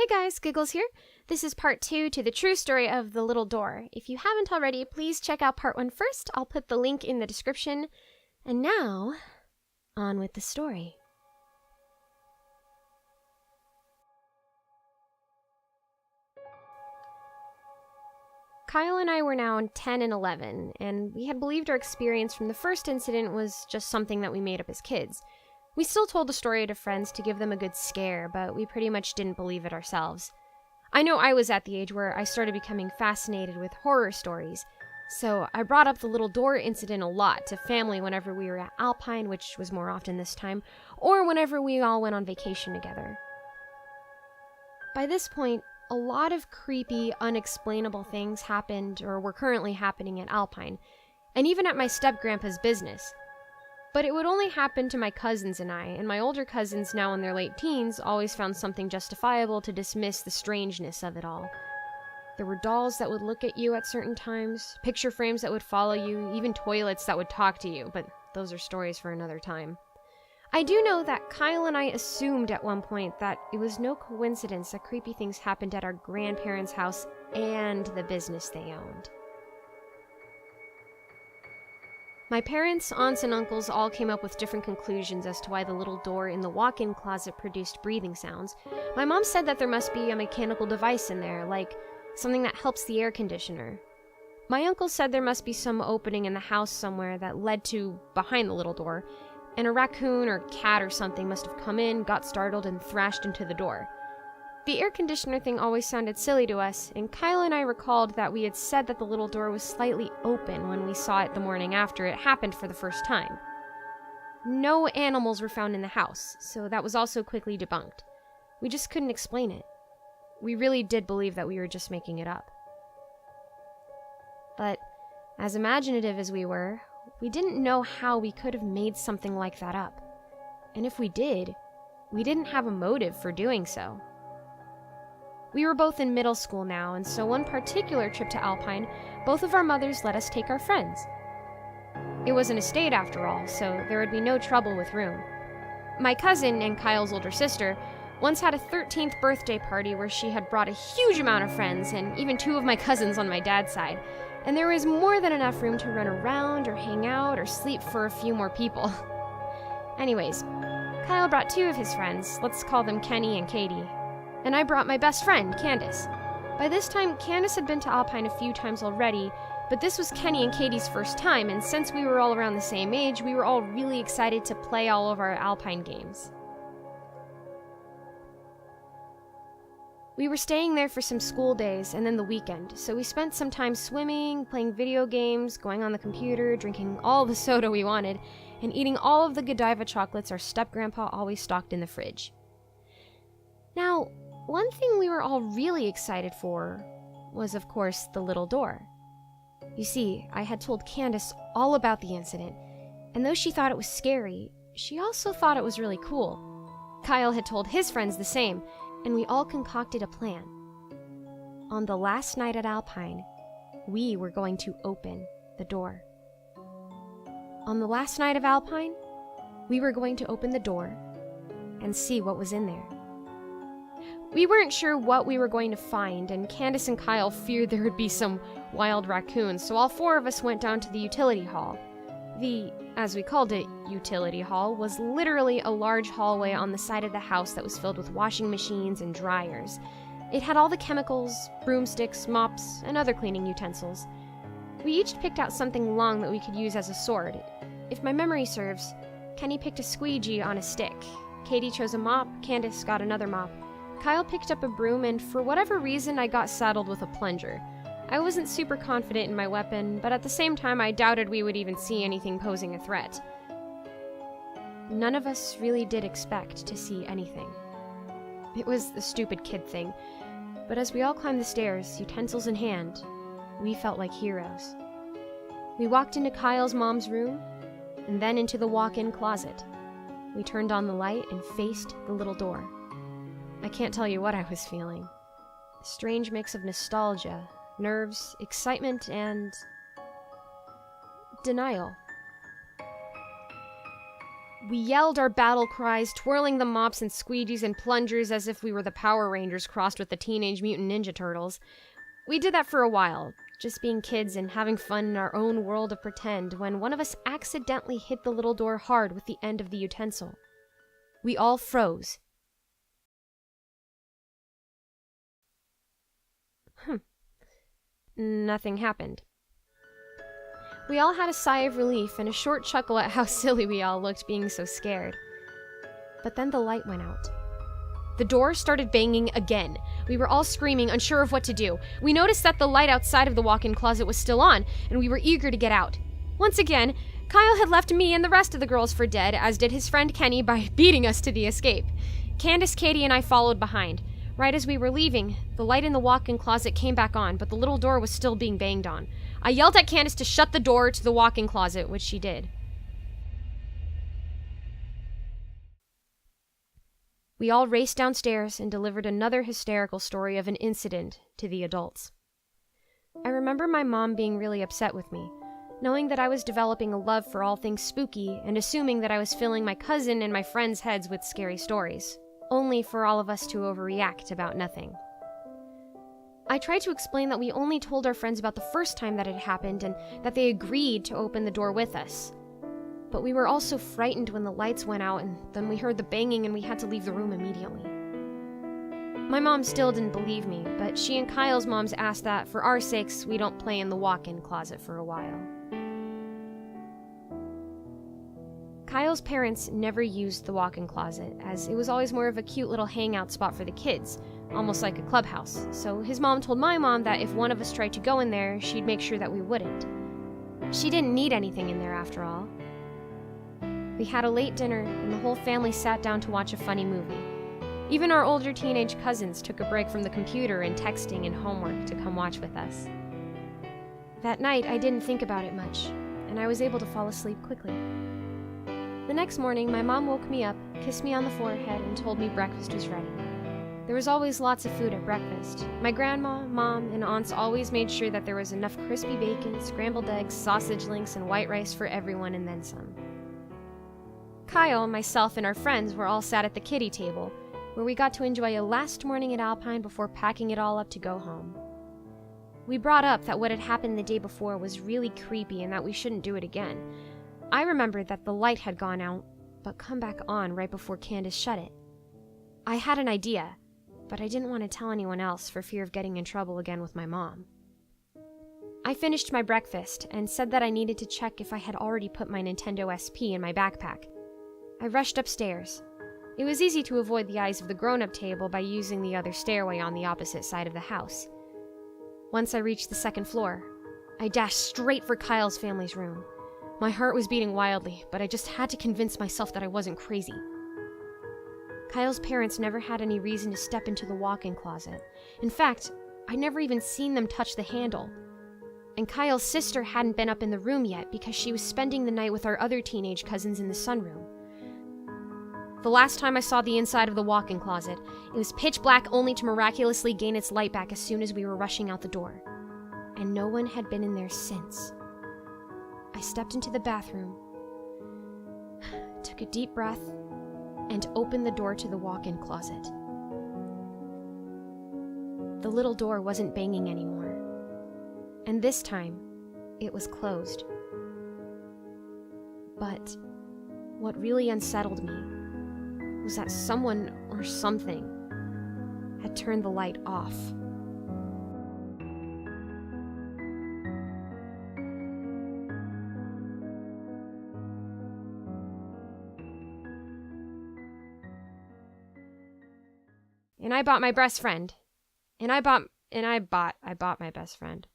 Hey guys, Giggles here. This is part 2 to the true story of the little door. If you haven't already, please check out part 1 first. I'll put the link in the description. And now, on with the story. Kyle and I were now 10 and 11, and we had believed our experience from the first incident was just something that we made up as kids. We still told the story to friends to give them a good scare, but we pretty much didn't believe it ourselves. I know I was at the age where I started becoming fascinated with horror stories, so I brought up the little door incident a lot to family whenever we were at Alpine, which was more often this time, or whenever we all went on vacation together. By this point, a lot of creepy, unexplainable things happened or were currently happening at Alpine, and even at my step-grandpa's business. But it would only happen to my cousins and I, and my older cousins, now in their late teens, always found something justifiable to dismiss the strangeness of it all. There were dolls that would look at you at certain times, picture frames that would follow you, even toilets that would talk to you, but those are stories for another time. I do know that Kyle and I assumed at one point that it was no coincidence that creepy things happened at our grandparents' house and the business they owned. My parents, aunts, and uncles all came up with different conclusions as to why the little door in the walk-in closet produced breathing sounds. My mom said that there must be a mechanical device in there, like something that helps the air conditioner. My uncle said there must be some opening in the house somewhere that led to behind the little door, and a raccoon or cat or something must have come in, got startled, and thrashed into the door. The air conditioner thing always sounded silly to us, and Kyle and I recalled that we had said that the little door was slightly open when we saw it the morning after it happened for the first time. No animals were found in the house, so that was also quickly debunked. We just couldn't explain it. We really did believe that we were just making it up. But, as imaginative as we were, we didn't know how we could have made something like that up. And if we did, we didn't have a motive for doing so. We were both in middle school now, and so one particular trip to Alpine, both of our mothers let us take our friends. It was an estate after all, so there would be no trouble with room. My cousin and Kyle's older sister once had a 13th birthday party where she had brought a huge amount of friends, and even 2 of my cousins on my dad's side, and there was more than enough room to run around or hang out or sleep for a few more people. Anyways, Kyle brought 2 of his friends, let's call them Kenny and Katie. And I brought my best friend, Candace. By this time, Candace had been to Alpine a few times already, but this was Kenny and Katie's first time, and since we were all around the same age, we were all really excited to play all of our Alpine games. We were staying there for some school days and then the weekend, so we spent some time swimming, playing video games, going on the computer, drinking all the soda we wanted, and eating all of the Godiva chocolates our step-grandpa always stocked in the fridge. Now, one thing we were all really excited for was, of course, the little door. You see, I had told Candace all about the incident, and though she thought it was scary, she also thought it was really cool. Kyle had told his friends the same, and we all concocted a plan. On the last night at Alpine, we were going to open the door. On the last night of Alpine, we were going to open the door and see what was in there. We weren't sure what we were going to find, and Candace and Kyle feared there would be some wild raccoons, so all 4 of us went down to the utility hall. The, as we called it, utility hall was literally a large hallway on the side of the house that was filled with washing machines and dryers. It had all the chemicals, broomsticks, mops, and other cleaning utensils. We each picked out something long that we could use as a sword. If my memory serves, Kenny picked a squeegee on a stick. Katie chose a mop, Candace got another mop. Kyle picked up a broom, and for whatever reason, I got saddled with a plunger. I wasn't super confident in my weapon, but at the same time, I doubted we would even see anything posing a threat. None of us really did expect to see anything. It was the stupid kid thing, but as we all climbed the stairs, utensils in hand, we felt like heroes. We walked into Kyle's mom's room, and then into the walk-in closet. We turned on the light and faced the little door. I can't tell you what I was feeling. A strange mix of nostalgia, nerves, excitement, and denial. We yelled our battle cries, twirling the mops and squeegees and plungers as if we were the Power Rangers crossed with the Teenage Mutant Ninja Turtles. We did that for a while, just being kids and having fun in our own world of pretend, when one of us accidentally hit the little door hard with the end of the utensil. We all froze. Nothing happened. We all had a sigh of relief and a short chuckle at how silly we all looked being so scared. But then the light went out. The door started banging again. We were all screaming, unsure of what to do. We noticed that the light outside of the walk-in closet was still on, and we were eager to get out. Once again, Kyle had left me and the rest of the girls for dead, as did his friend Kenny by beating us to the escape. Candace, Katie, and I followed behind. Right as we were leaving, the light in the walk-in closet came back on, but the little door was still being banged on. I yelled at Candace to shut the door to the walk-in closet, which she did. We all raced downstairs and delivered another hysterical story of an incident to the adults. I remember my mom being really upset with me, knowing that I was developing a love for all things spooky and assuming that I was filling my cousin and my friends' heads with scary stories, only for all of us to overreact about nothing. I tried to explain that we only told our friends about the first time that it happened and that they agreed to open the door with us. But we were all so frightened when the lights went out and then we heard the banging and we had to leave the room immediately. My mom still didn't believe me, but she and Kyle's moms asked that, for our sakes, we don't play in the walk-in closet for a while. Kyle's parents never used the walk-in closet, as it was always more of a cute little hangout spot for the kids, almost like a clubhouse, so his mom told my mom that if one of us tried to go in there, she'd make sure that we wouldn't. She didn't need anything in there after all. We had a late dinner, and the whole family sat down to watch a funny movie. Even our older teenage cousins took a break from the computer and texting and homework to come watch with us. That night, I didn't think about it much, and I was able to fall asleep quickly. The next morning, my mom woke me up, kissed me on the forehead, and told me breakfast was ready. There was always lots of food at breakfast. My grandma, mom, and aunts always made sure that there was enough crispy bacon, scrambled eggs, sausage links, and white rice for everyone and then some. Kyle, myself, and our friends were all sat at the kiddie table, where we got to enjoy a last morning at Alpine before packing it all up to go home. We brought up that what had happened the day before was really creepy and that we shouldn't do it again. I remembered that the light had gone out, but come back on right before Candace shut it. I had an idea, but I didn't want to tell anyone else for fear of getting in trouble again with my mom. I finished my breakfast and said that I needed to check if I had already put my Nintendo SP in my backpack. I rushed upstairs. It was easy to avoid the eyes of the grown-up table by using the other stairway on the opposite side of the house. Once I reached the second floor, I dashed straight for Kyle's family's room. My heart was beating wildly, but I just had to convince myself that I wasn't crazy. Kyle's parents never had any reason to step into the walk-in closet. In fact, I'd never even seen them touch the handle. And Kyle's sister hadn't been up in the room yet because she was spending the night with our other teenage cousins in the sunroom. The last time I saw the inside of the walk-in closet, it was pitch black only to miraculously gain its light back as soon as we were rushing out the door. And no one had been in there since. I stepped into the bathroom, took a deep breath, and opened the door to the walk-in closet. The little door wasn't banging anymore, and this time, it was closed. But what really unsettled me was that someone or something had turned the light off. And I bought my best friend. I bought my best friend.